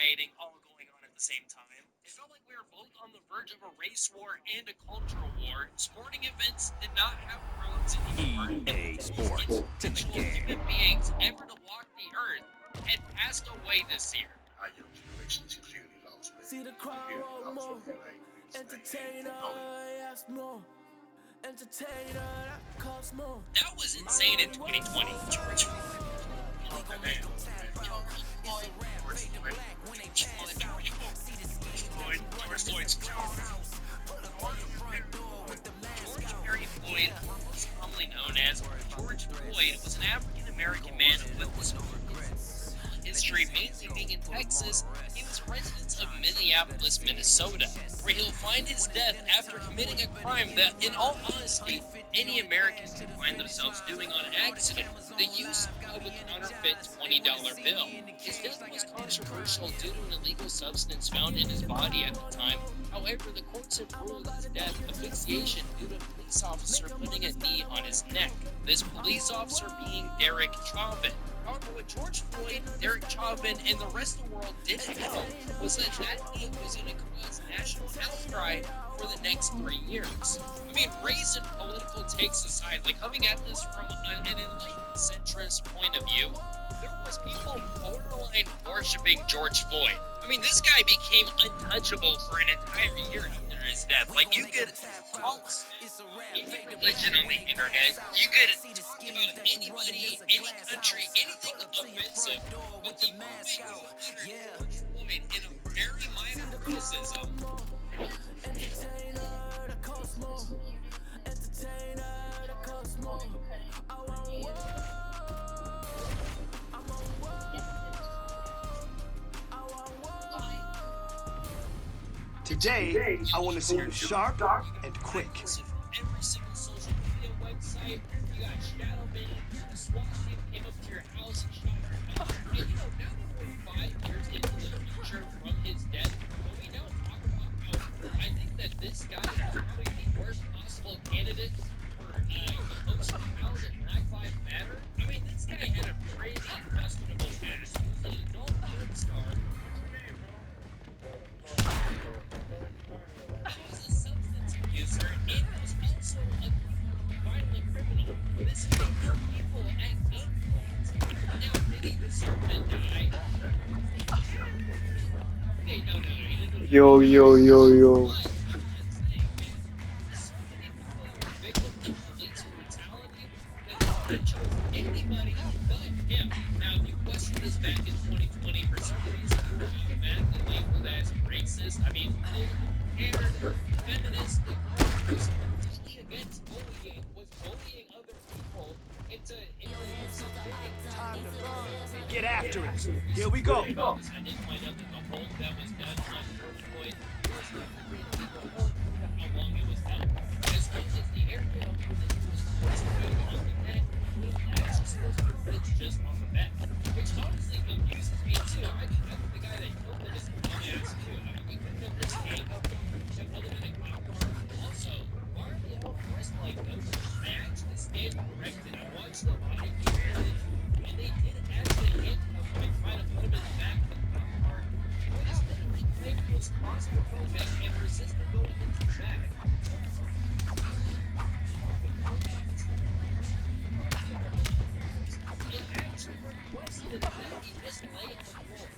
rioting all going on at the same time. It felt like we were both on the verge of a race war and a cultural war. Sporting events did not have crowds anymore, and the EA most Sports. It's in the influential game. human beings ever to walk the earth had passed away this year. Our young generation is clearly lost, man. See the crowd want more. Entertainer, yes, more. Entertainer, that costs more. That was insane in 2020. George Floyd, commonly known as George Floyd, was an African-American man who witnessed history, mainly being in Texas. He was a resident of Minneapolis, Minnesota, where he'll find his death after committing a crime that, in all honesty, any American could find themselves doing on accident: the use of a counterfeit $20 bill. His death was controversial due to an illegal substance found in his body at the time. However, the courts have ruled his death asphyxiation due to a police officer putting a knee on his neck. This police officer being Derek Chauvin. However, what George Floyd, Derek Chauvin, and the rest of the world didn't know was that knee was going to cause national outcry for the next 3 years. I mean, race and political takes aside, like coming at this from an enlightened centrist point of view, there was people borderline worshiping George Floyd. I mean, this guy became untouchable for an entire year after his death. Like, you could call any religion on the internet, you could talk about anybody, any country, anything offensive, but the moment you utter George Floyd in a very minor criticism, Today, I want to see you sharp and quick. every single social media website, you got shadow banning, the SWAT team came up to your house and shot your house. And you know, now that we're 5 years into the future from his death, when we now talk about how I think that this guy is probably the worst possible candidate for poster child and Black Lives Matter. I mean, this guy had a pretty questionable past. He was an adult film star. He was a substance abuser and he was also a violent criminal. This is the people at gunpoint. Now, did he deserve to die? Hey, no, he didn't. Yo, yo, yo, yo. Anybody but him. Now, if you question this back in 2020 for some reason, you were automatically labeled as racist. I mean, feminist, was completely against bullying, was bullying other people into Time to burn. Get after it. Here we go. I did find out that the hold that was done on George Floyd was not really the hold, how long it was done. As long as the air bit up with it was supposed to go on the neck, that's supposed to fit just on the back. Which honestly confuses me too. I think the guy that killed him is a dumbass too. I mean, you couldn't have just handcuffed him to other than a cop car. Also, why are they all dressed like those? I actually stand corrected. I watched the body cam and they did actually handcuff him and try to put him in the back of the cop car. What is literally claimed was claustrophobic and resisted going into the back. It actually requested that he just lay on the floor.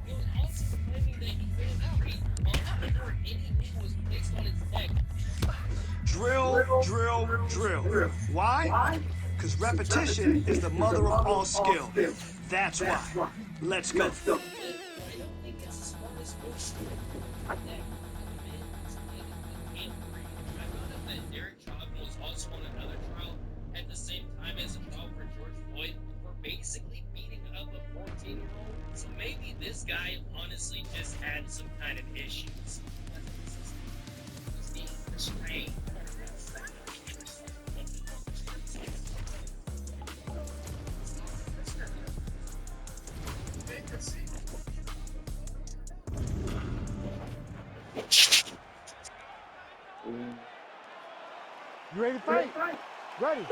He was also claiming that he couldn't breathe before anything was placed on his neck. Drill, drill, drill. Why? Because repetition is the mother of all skill. That's why. Let's go. I don't think it's the smartest move. I found out that Derek Chauvin was also on another trial at the same time as the trial for George Floyd for basically beating up a 14-year-old. So maybe this guy honestly just had some kind of issues. He's being restrained. You ready to fight? Ready.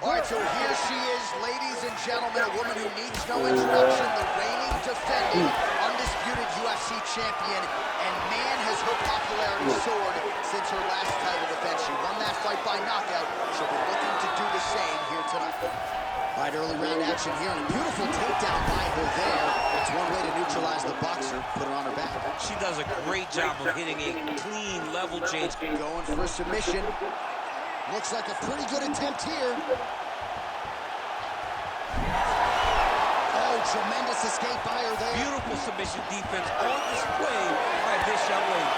All right, so here she is, ladies and gentlemen, a woman who needs no introduction, the reigning, defending, undisputed UFC champion, and man, has her popularity soared since her last title defense. She won that fight by knockout. She'll be looking to do the same here tonight. All right, early round action here, and a beautiful takedown by her there. That's one way to neutralize the boxer, put her on her back. She does a great job of hitting a clean level change. Going for a submission. Looks like a pretty good attempt here. Oh, tremendous escape by her there. Beautiful submission defense on display by this young lady.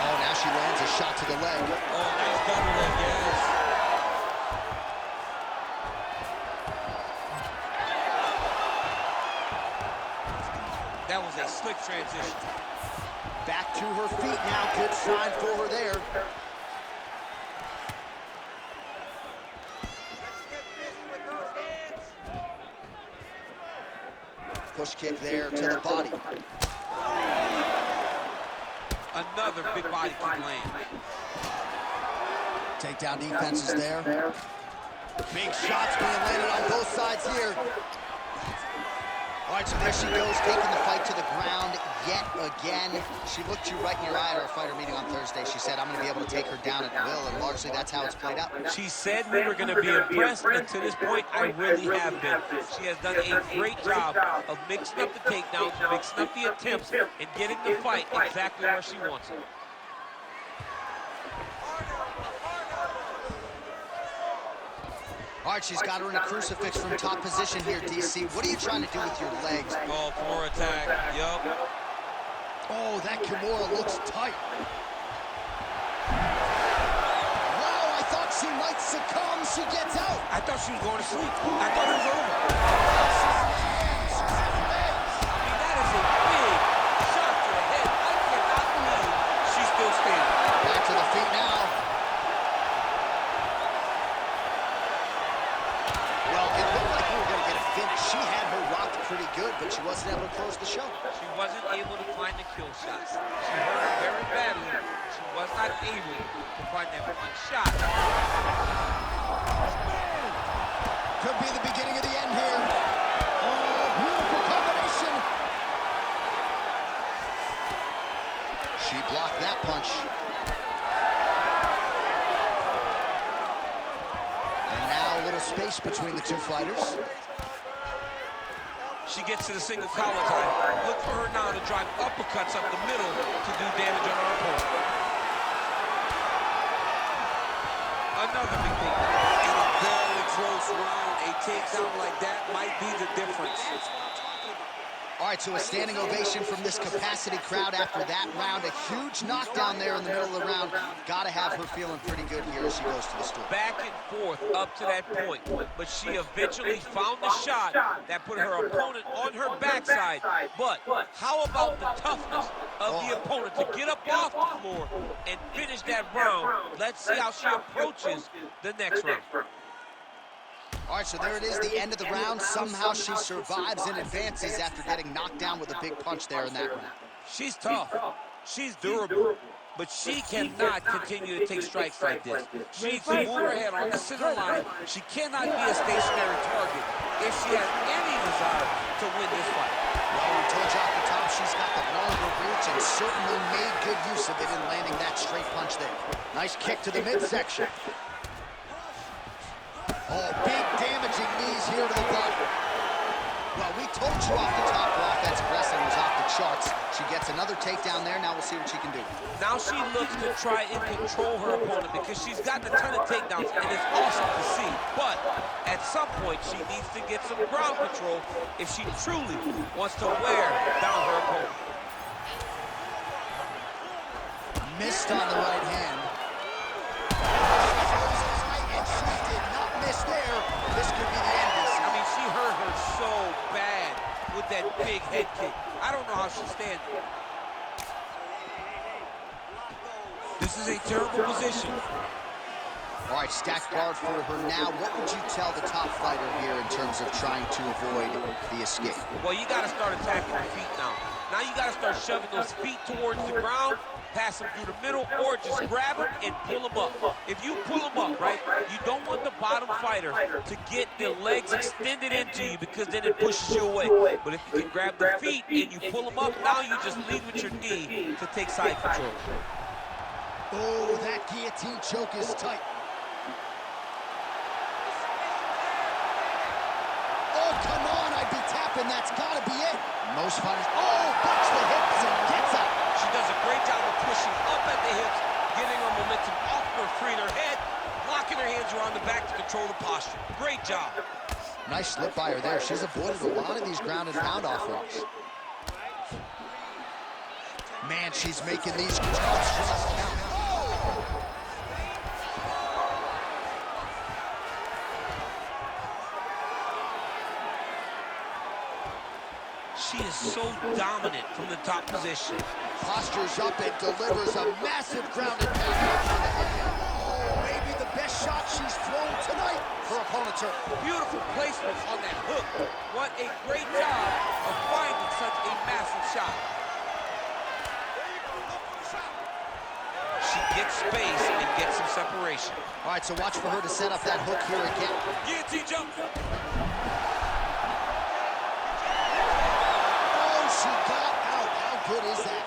Oh, now she lands a shot to the leg. Oh, nice double leg, yes. That was a slick transition. Back to her feet now. Good sign for her there. Push kick there to the body. Another big body kick land. Takedown defense is there. Big shots being landed on both sides here. All right, so there she goes, taking the fight to the ground yet again. She looked you right in your eye at our fighter meeting on Thursday. She said, I'm going to be able to take her down at will, and largely that's how it's played out. She said we were going to be impressed, and to this point, I really have been. She has done a great job of mixing up the takedowns, mixing up the attempts, and getting the fight exactly where she wants it. All right, she's got her in a crucifix from top position here, DC. What are you trying to do with your legs? Oh, floor attack, yup. Oh, that Kimura looks tight. Wow, I thought she might succumb. She gets out. I thought she was going to sleep. I thought it was over. I mean, that is a big shot to the head. I cannot believe she's still standing. Back to the feet now. Well, it looked like we were going to get a finish. She had her rocked pretty good, but she wasn't able to close the show. She wasn't able to find the kill shots. She hurt her very badly. She was not able to find that one shot. Could be the beginning of the end here. Oh, beautiful combination. She blocked that punch. And now a little space between the two fighters. She gets to the single collar tie. Look for her now to drive uppercuts up the middle to do damage on her opponent. Another big thing. In a very close round, a takedown like that might be the difference. All right, so a standing ovation from this capacity crowd after that round. A huge knockdown there in the middle of the round. Got to have her feeling pretty good here as she goes to the stool. Back and forth up to that point, but she eventually found the shot that put her opponent on her backside. But how about the toughness of the opponent to get up off the floor and finish that round? Let's see how she approaches the next round. All right, so there it is, the end of the round. Somehow she survives and advances after getting knocked down with a big punch there in that round. She's tough. She's durable. But she cannot continue to take strikes like this. She needs to move her head on the center line. She cannot be a stationary target if she has any desire to win this fight. Well, we told you off the top, she's got the longer reach and certainly made good use of it in landing that straight punch there. Nice kick to the midsection. Oh, big damaging knees here to the body. Well, we told you off the top her offensive wrestling was off the charts. She gets another takedown there. Now we'll see what she can do. Now she looks to try and control her opponent because she's gotten a ton of takedowns, and it's awesome to see. But at some point, she needs to get some ground control if she truly wants to wear down her opponent. Missed on the right hand. And she did not miss there. This could be the end. I mean, she hurt her so bad with that big head kick. I don't know how she's standing. This is a terrible position. All right, stacked guard for her now. What would you tell the top fighter here in terms of trying to avoid the escape? Well, you got to start attacking the feet now. Now you got to start shoving those feet towards the ground, pass them through the middle, or just grab them and pull them up. If you pull them up, right, you don't want the bottom fighter to get their legs extended into you because then it pushes you away. But if you can grab the feet and you pull them up, now you just lead with your knee to take side control. Oh, that guillotine choke is tight. Oh, come on, I'd be tapping. That's got to be it. Most fighters, bucks the hips and gets up. She does a great job of pushing up at the hips, getting her momentum off her, freeing her head, locking her hands around the back to control the posture. Great job. Nice slip by her there. She's avoided a lot of these ground and pound offerings. Man, she's making these tough shots count. She is so dominant from the top position. Postures up and delivers a massive ground and pound. Oh, maybe the best shot she's thrown tonight. Her opponent's hurt. Beautiful placement on that hook. What a great job of finding such a massive shot. She gets space and gets some separation. All right, so watch for her to set up that hook here again. Guillotine jump. She got out. How good is that?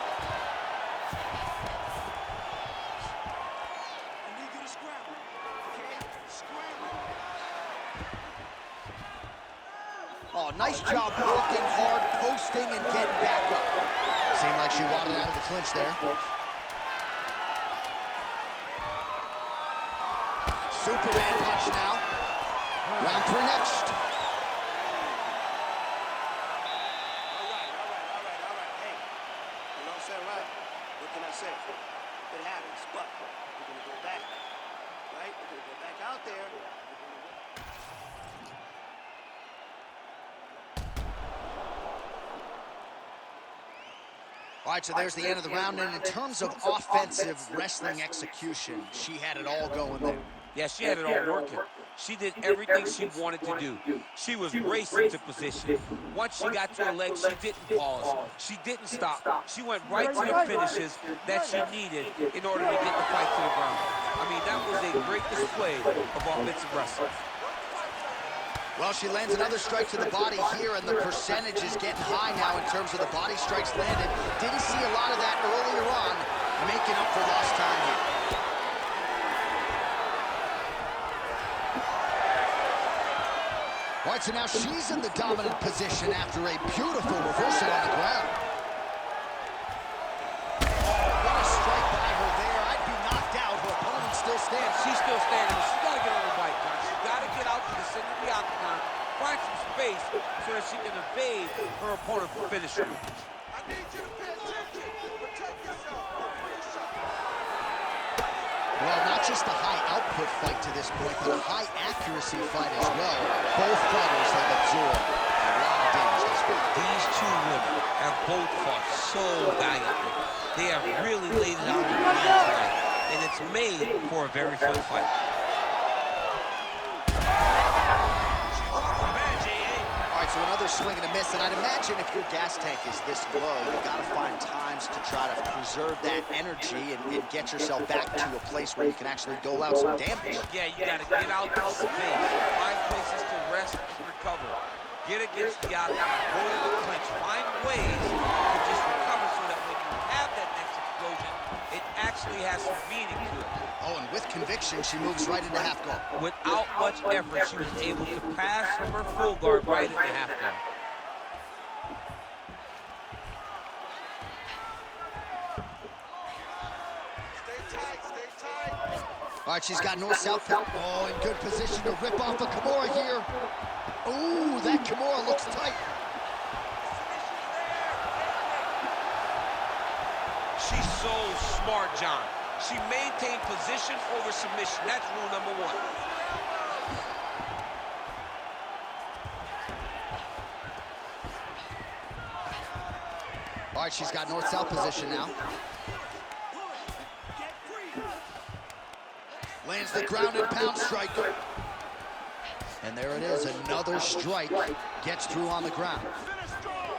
I need you to scramble, okay? Scramble. Oh, nice job working hard, posting, and getting back up. Seemed like she wanted out of the clinch there. Superman punch now. Round 3 next. Say, it happens, but we're going to go back, right? We're going to go back out there. All right, so there's the end of the round, and in terms of offensive wrestling execution, she had it all going there. Yeah, she had it all working. She did everything she wanted to do. She was racing to position. Once she got to her legs, she didn't pause. She didn't stop. She went right to the finishes that she needed in order to get the fight to the ground. I mean, that was a great display of offensive wrestling. Well, she lands another strike to the body here, and the percentage is getting high now in terms of the body strikes landed. Didn't see a lot of that earlier on, making up for lost time here. All right, so now she's in the dominant position after a beautiful reversal on the ground. What a strike by her there. I'd be knocked out. Her opponent still stands. She's still standing. She's got to get on her bike, John. She's got to get out to the center of the octagon, find some space so that she can evade her opponent from finishing. I need you to pay attention. Protect yourself. Well, not just a high-output fight to this point, but a high-accuracy fight as well. Both fighters have absorbed a lot of damage this fight. These two women have both fought so valiantly. They have really laid it out on the line tonight, and it's made for a very fun fight. All right, so another swing and a miss, and I'd imagine if your gas tank is this low, you got to find times to try to preserve that energy and get yourself back to a place where you can actually dole out some damage. Yeah, you got to get out to space, find places to rest and recover. Get against the octagon, go to the clinch, find ways to just recover so that when you have that next explosion, it actually has some meaning to it. Oh, and with conviction, she moves right into half guard. Without much effort, she was able to pass her full guard right into half guard. Stay tight, stay tight. All right, she's got north-south. Oh, in good position to rip off a Kimura here. Ooh, that Kimura looks tight. She's so smart, John. She maintained position over submission. That's rule number 1. All right, she's got north-south position now. Lands the ground and pound strike. And there it is, another strike. Gets through on the ground.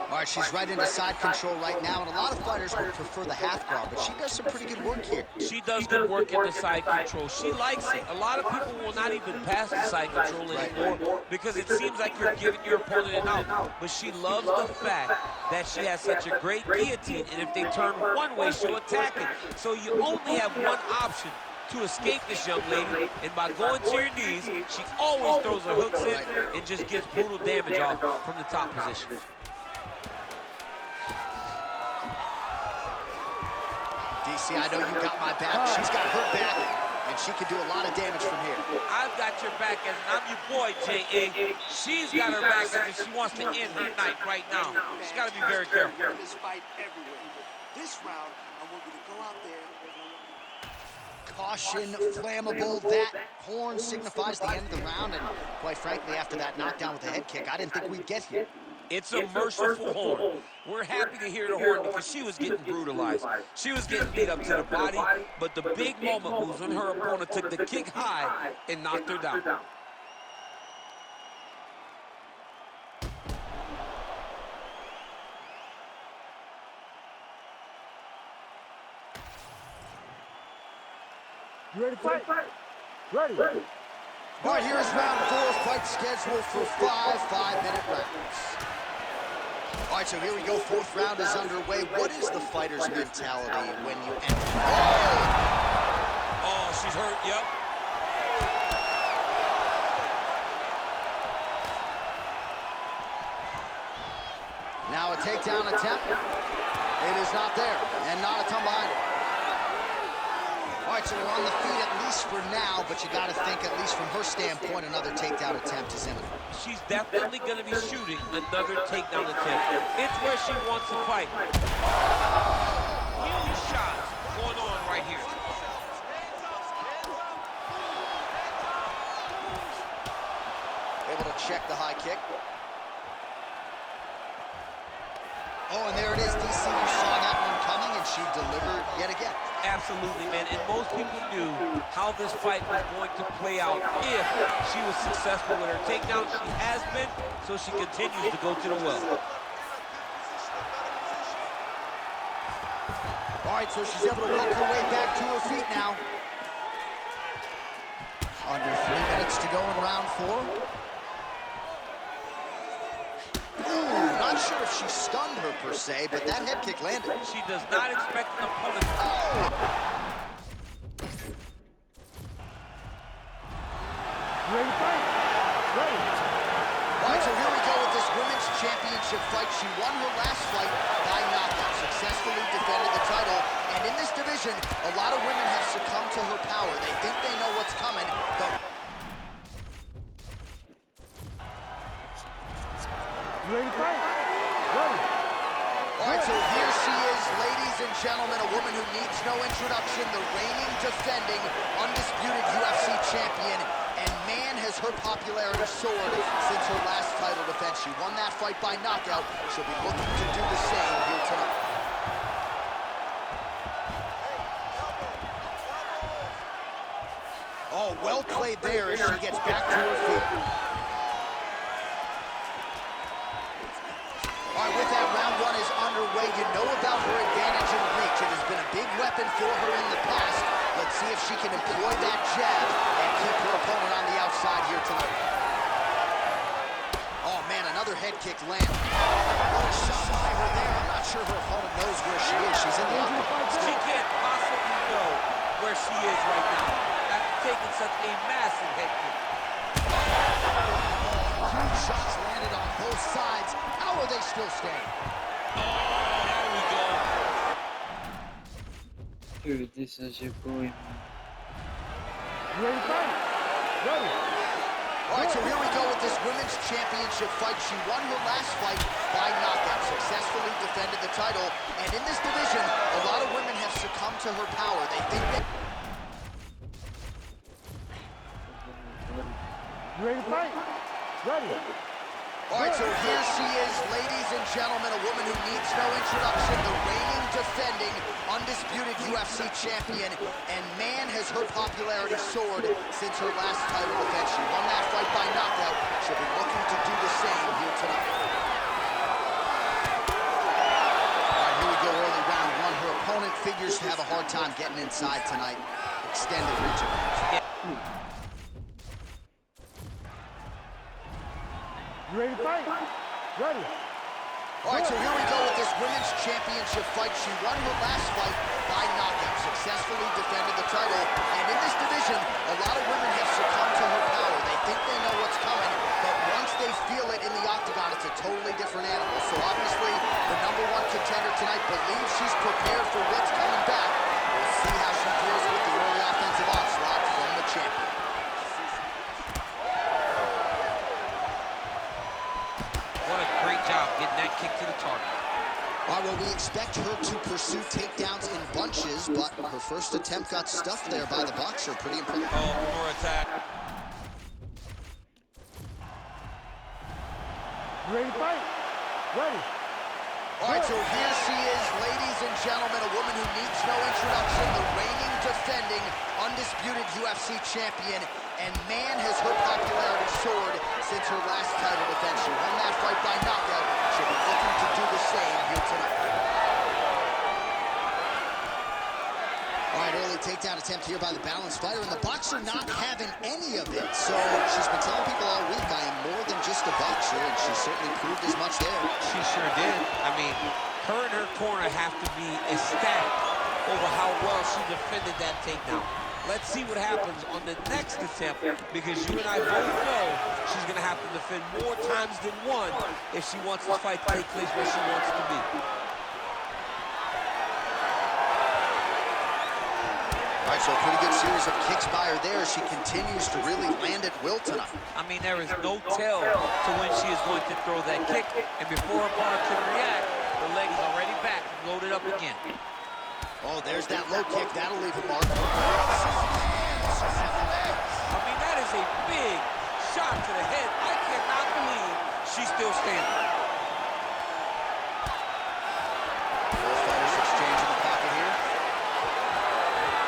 All right, she's right into side control right now, and a lot of fighters would prefer the half guard, but she does some pretty good work here. She does good work in the side control. She likes it. A lot of people will not even pass the side control anymore because it seems like you're giving your opponent an out. But she loves the fact that she has such a great guillotine, and if they turn one way, she'll attack it. So you only have one option to escape this young lady, and by going to your knees, she always throws her hooks in and just gets brutal damage off from the top position. DC, I know you got my back. She's got her back, and she can do a lot of damage from here. I've got your back, and I'm your boy, J.A. She's got her back, and she wants to end her night right now. She's got to be very careful. This fight everywhere. This round, I want you to go out there. Caution, flammable. That horn signifies the end of the round, and quite frankly, after that knockdown with the head kick, I didn't think we'd get here. It's a merciful horn. We're happy to hear the horn because she was getting brutalized. She was getting beat up to the body, but the big moment was when her opponent took the kick high and knocked her down. You ready to fight? Ready. All right, here's round 4. Fight scheduled for 5 5-minute rounds. All right, so here we go. 4th round is underway. What is the fighter's mentality when you enter? Oh, she's hurt, yep. Now a takedown attempt. It is not there, and not a ton behind it. All right, so we're on the feet at least for now, but you got to think, at least from her standpoint, another takedown attempt is imminent. She's definitely going to be shooting another takedown attempt. It's where she wants to fight. Huge shots going on right here. Able to check the high kick. Oh, and there it is, DC. You saw that one coming, and she delivered yet again. Absolutely, man. And most people knew how this fight was going to play out if she was successful with her takedown. She has been, so she continues to go to the well. All right, so she's able to work her way back to her feet now. Under 3 minutes to go in round 4. Ooh, not sure if she stunned her per se, but that head kick landed. She does not expect an opponent. Oh! Ready to fight? Ready. All right, so here we go with this women's championship fight. She won her last fight by knockout, successfully defended the title. And in this division, a lot of women have succumbed to her power. They think they know what's coming, but... Ready to fight? Ready. All right, so here she is, ladies and gentlemen, a woman who needs no introduction, the reigning, defending, undisputed UFC champion, and man, has her popularity soared since her last title defense. She won that fight by knockout. She'll be looking to do the same here tonight. Oh, well played there as she gets back to her feet. All right, with that, round 1 is underway. You know about her advantage in reach. It has been a big weapon for her in the past. Let's see if she can employ that jab and keep her opponent on the outside here tonight. Oh, man, another head kick landed. Oh, shot by her there. I'm not sure her opponent knows where she is. She's in the upper. She can't possibly know where she is right now after taking such a massive head kick. Huge shots landed on both sides. How are they still standing? Oh, there we go. Dude, this is your boy, man. Ready to fight? Ready. All right, so here we go with this women's championship fight. She won her last fight by knockout, successfully defended the title. And in this division, a lot of women have succumbed to her power. They think they... You ready to fight? Ready. All right, so here she is, ladies and gentlemen, a woman who needs no introduction, the reigning, defending, undisputed UFC champion, and man, has her popularity soared since her last title defense. She won that fight by knockout. She'll be looking to do the same here tonight. All right, here we go, early round one. Her opponent figures to have a hard time getting inside tonight. Extended reach of range. You ready to fight? Ready. All right, so here we go with this women's championship fight. She won her last fight by knockout, successfully defended the title. And in this division, a lot of women have succumbed to her power. They think they know what's coming, but once they feel it in the octagon, it's a totally different animal. So obviously, the #1 contender tonight believes she's prepared for what's coming back. We'll see how she deals with the early offensive onslaught from the champion. Getting that kick to the target. All right, well, we expect her to pursue takedowns in bunches, but her first attempt got stuffed there by the boxer. Pretty impressive. Oh, more attack. You ready to fight? Ready. All right, so here she is, ladies and gentlemen, a woman who needs no introduction, the reigning, defending, undisputed UFC champion, and man, has her popularity soared since her last title defense. She won that fight by knockout. She'll be looking to do the same here tonight. All right, early takedown attempt here by the balanced fighter, and the boxer not having any of it. So she's been telling people all week, I am more than just a boxer, and she certainly proved as much there. She sure did. I mean, her and her corner have to be ecstatic over how well she defended that takedown. Let's see what happens on the next attempt, because you and I both know she's going to have to defend more times than one if she wants this fight to take place where she wants it to be. All right, so a pretty good series of kicks by her there. She continues to really land at will tonight. I mean, there is no tell to when she is going to throw that kick, and before her opponent can react, the leg is already back and loaded up again. Oh, there's that low kick. That'll leave a mark. I mean, that is a big shot to the head. I cannot believe she's still standing. Both fighters exchange in the pocket here.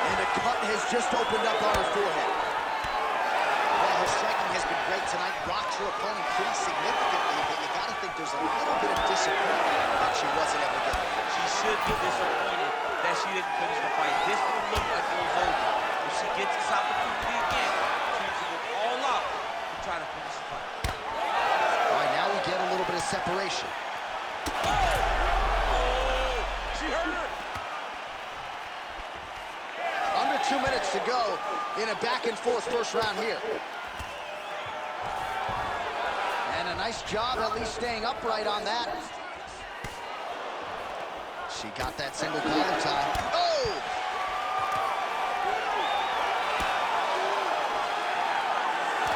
And a cut has just opened up on her forehead. Well, her striking has been great tonight. Rocked her opponent pretty significantly, but you gotta think there's a little bit of disappointment that she wasn't able to get it. She should be disappointed that she didn't finish the fight. This would look like it was over. If she gets this opportunity again, she needs to go all out to try to finish the fight. All right, now we get a little bit of separation. Oh, she hurt her. Under 2 minutes to go in a back-and-forth first round here. And a nice job at least staying upright on that. She got that single collar tie. Oh!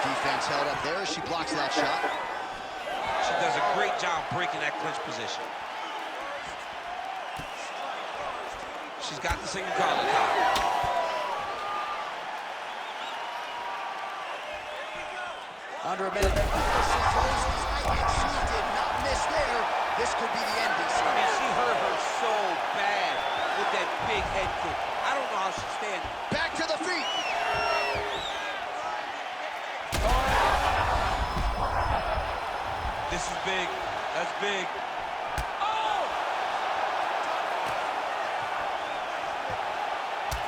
Defense held up there as she blocks that shot. She does a great job breaking that clinch position. She's got the single collar tie. Under a minute. She throws tight, and she did not miss there. This could be the end, DC. I mean, she hurt her so bad with that big head kick. I don't know how she's standing. Back to the feet. This is big. That's big.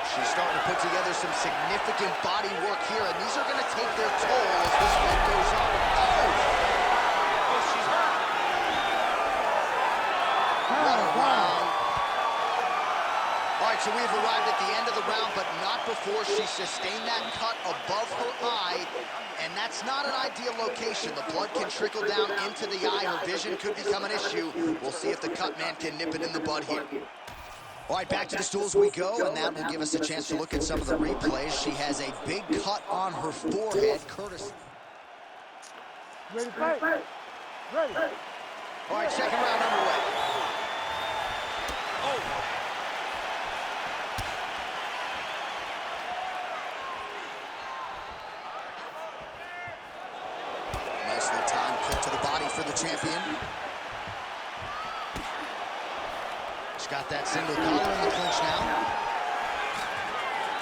She's starting to put together some significant body work here, and these are going to take their toll as this fight goes on. Oh, she's hurt. What a round. All right, so we have arrived at the end of the round, but not before she sustained that cut above her eye, and that's not an ideal location. The blood can trickle down into the eye. Her vision could become an issue. We'll see if the cut man can nip it in the bud here. All right, back to the stools we go, and that will give us a chance to look at some of the replays. She has a big cut on her forehead, courtesy. Ready to fight? Ready. All right, second round underway. Oh. Nicely timed Kick to the body for the champion. She's got that single collar in the clinch now.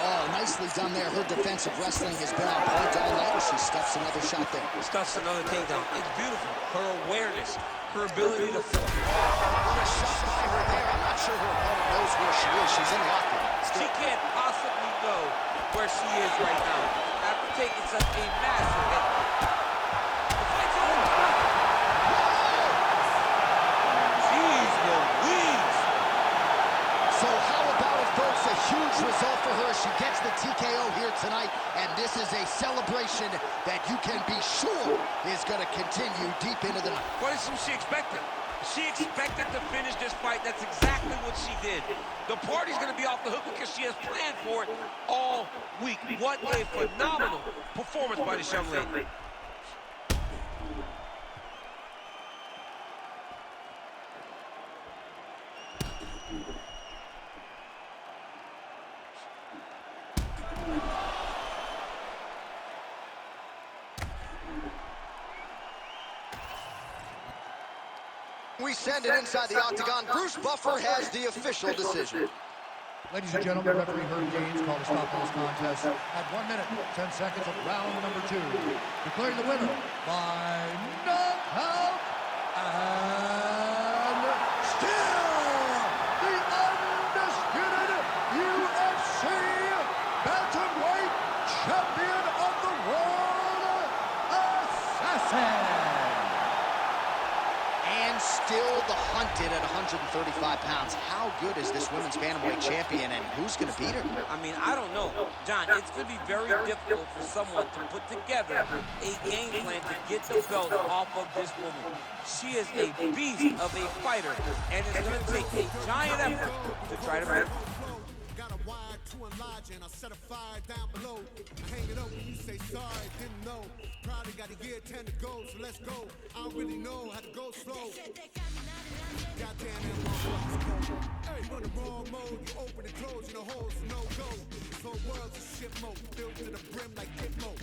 Oh, nicely done there. Her defensive wrestling has been on point all night. She stuffs another shot there. Stuffs another takedown. It's beautiful. Her awareness, her ability to flip. What a shot by her there. I'm not sure her opponent knows where she is. She's in locker. She can't possibly know where she is right now. After taking such a massive hit. The fight's over. Jeez Louise. So how about it, folks? A huge result for her. She gets the TKO here tonight, and this is a celebration that you can be sure is going to continue deep into the night. What is she expected? She expected to finish this fight. That's exactly what she did. The party's going to be off the hook because she has planned for it all week. What a phenomenal performance by this young lady. We send it inside the octagon. Bruce Buffer has the official decision. Ladies and gentlemen, referee Herb Gaines called a stop to this contest at 1 minute, 10 seconds of round number 2. Declaring the winner by knockout and still the undisputed UFC bantamweight champion of the world, Assassin. And still the hunted at 135 pounds. How good is this women's bantamweight champion, and who's going to beat her? I mean, I don't know. John, it's going to be very difficult for someone to put together a game plan to get the belt off of this woman. She is a beast of a fighter, and it's going to take a giant effort to try to break her. Got a wire to enlarge and I set a fire down below. Hang it up when you say sorry, didn't know. Probably got a year 10 to go, so let's go. I don't really know how to go slow. Goddamn, that motherfucker's cold. Hey, you on the wrong mode, you open and close, you know holes, no go. This whole world's a shit mode, filled to the brim like Gitmo.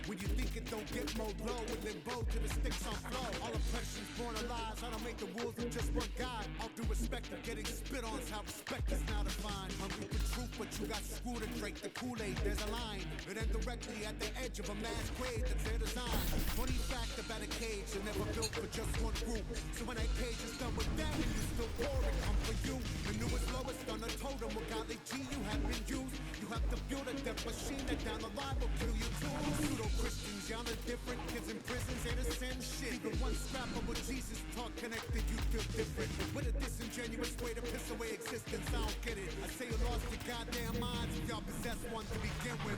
When you think it don't get more glow, and then bow to the sticks on flow. All oppression's born of lies, I don't make the rules with just one guy. All due respect, getting spit on is how respect is now defined. Hungry for truth, but you got screwed and drank the Kool-Aid. There's a line, it ends directly at the edge of a mass grave that's their design. Funny fact about a cage, you're never built for just one group. So when that cage is done with that, and you still pour it, come for you. The newest, lowest on the totem, with golly G, you have been used. You have to build a death machine that down the line will kill you too. Pseudo-Christians, y'all are different. Kids in prisons, they the same shit. Even one scrap of what Jesus taught connected, you feel different. With a disingenuous way to piss away existence, I don't get it. I say you lost your goddamn minds if y'all possess one to begin with.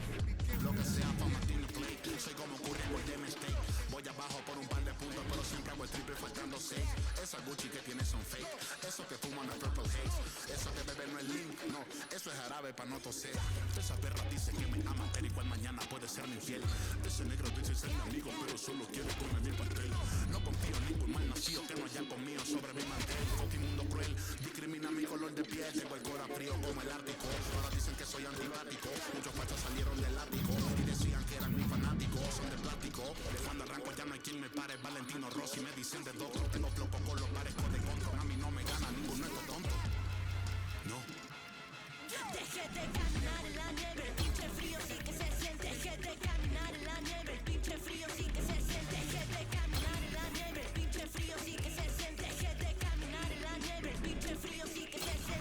Lo que sea pa' Martín Play. Soy como Curry por Game State. Voy abajo por un par de puntos, pero siempre hago el triple faltando 6. Esa Gucci que tiene son fake. Eso que fuman es Purple Haze. Eso que bebe no es Link, no. Eso es jarabe pa' no toser. Esa perra dice que me ama, pero igual mañana puede ser mi infiel. Ese negro dice ser mi amigo, pero solo quiere comer mi pastel. No confío en ningún mal nacido que no haya comido sobre mi mantel. Fucking mundo cruel, discrimina mi color de piel. Tengo el cora frío como el Ártico. Ahora dicen que soy antipático. Muchos fachas salieron del ático y decían que eran mis fanáticos. Son de plástico. Cuando arranco ya no hay quien me pare. Valentino Rossi me dicen de doctor. Tengo flow con los parezco de control. A mí no me gana ninguno de estos tontos. No. Deje de caminar en la nieve, el pinche frío sí que se siente. Deje de caminar en la nieve, el pinche frío sí que se siente. Deje de caminar en la nieve, el pinche frío sí que se siente. Deje de caminar en la nieve, el pinche frío sí que se siente.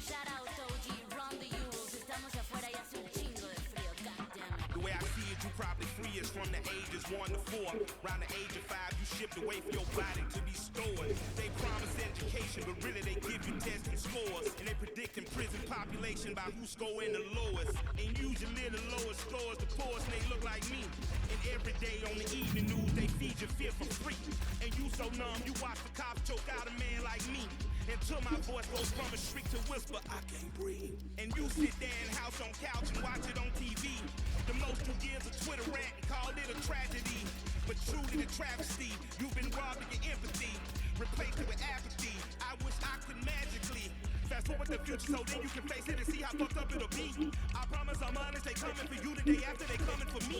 Shout out OG, run the Euros. Estamos afuera y hace un chingo de frío, goddammit. The way I see it, you probably free is from the ages 1 to 4. Around the age of 5, you shipped away for your body to be stored. They promise education, but really they give you tests and scores. And they predicting prison population by who's scoring the lowest. And usually the lowest scores the poorest, and they look like me. And every day on the evening news, they feed you fear for free. And you so numb, you watch the cops choke out a man like me. Until my voice goes from a shriek to whisper, I can't breathe. And you sit there in house on couch and watch it on TV. The most you give a Twitter rant and call it a tragedy. But truly the travesty, you've been robbed of your empathy. Replaced it with apathy. I wish I could magically fast forward the future so then you can face it and see how fucked up it'll be. I promise I'm honest, they coming for you the day after they coming for me.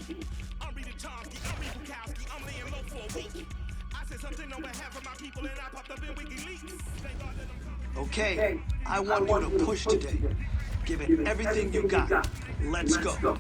I'm reading Chomsky, I'm reading Bukowski, I'm I said something on behalf of my people and I popped up in WikiLeaks. Thank God that I'm Okay, I want you to push today. Give it everything you got. Let's go.